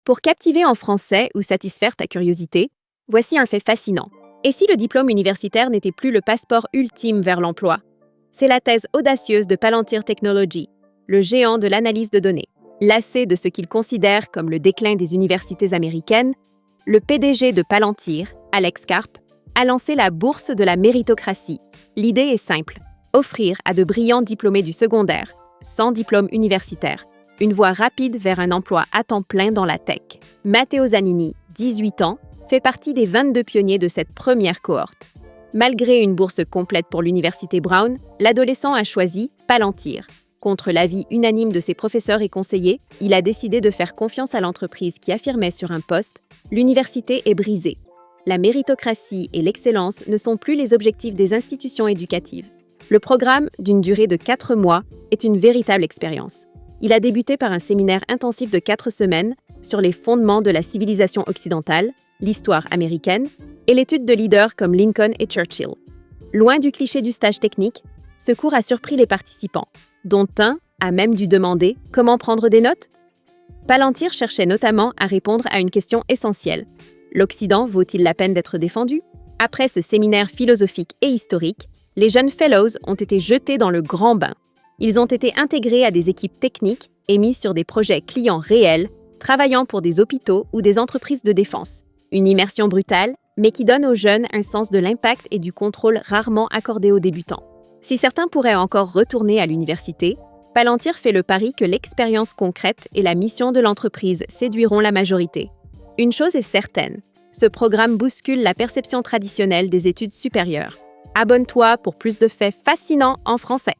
Pour captiver en français ou satisfaire ta curiosité, voici un fait fascinant. Et si le diplôme universitaire n'était plus le passeport ultime vers l'emploi? C'est la thèse audacieuse de Palantir Technology, le géant de l'analyse de données. Lassé de ce qu'il considère comme le déclin des universités américaines, le PDG de Palantir, Alex Karp, a lancé la bourse de la méritocratie. L'idée est simple, offrir à de brillants diplômés du secondaire, sans diplôme universitaire, une voie rapide vers un emploi à temps plein dans la tech. Matteo Zanini, 18 ans, fait partie des 22 pionniers de cette première cohorte. Malgré une bourse complète pour l'université Brown, l'adolescent a choisi Palantir. Contre l'avis unanime de ses professeurs et conseillers, il a décidé de faire confiance à l'entreprise qui affirmait sur un post « L'université est brisée. La méritocratie et l'excellence ne sont plus les objectifs des institutions éducatives. » Le programme, d'une durée de 4 mois, est une véritable expérience. Il a débuté par un séminaire intensif de 4 semaines sur les fondements de la civilisation occidentale, l'histoire américaine et l'étude de leaders comme Lincoln et Churchill. Loin du cliché du stage technique, ce cours a surpris les participants, dont un a même dû demander comment prendre des notes. Palantir cherchait notamment à répondre à une question essentielle. L'Occident vaut-il la peine d'être défendu? Après ce séminaire philosophique et historique, les jeunes fellows ont été jetés dans le grand bain. Ils ont été intégrés à des équipes techniques et mis sur des projets clients réels, travaillant pour des hôpitaux ou des entreprises de défense. Une immersion brutale, mais qui donne aux jeunes un sens de l'impact et du contrôle rarement accordé aux débutants. Si certains pourraient encore retourner à l'université, Palantir fait le pari que l'expérience concrète et la mission de l'entreprise séduiront la majorité. Une chose est certaine, ce programme bouscule la perception traditionnelle des études supérieures. Abonne-toi pour plus de faits fascinants en français.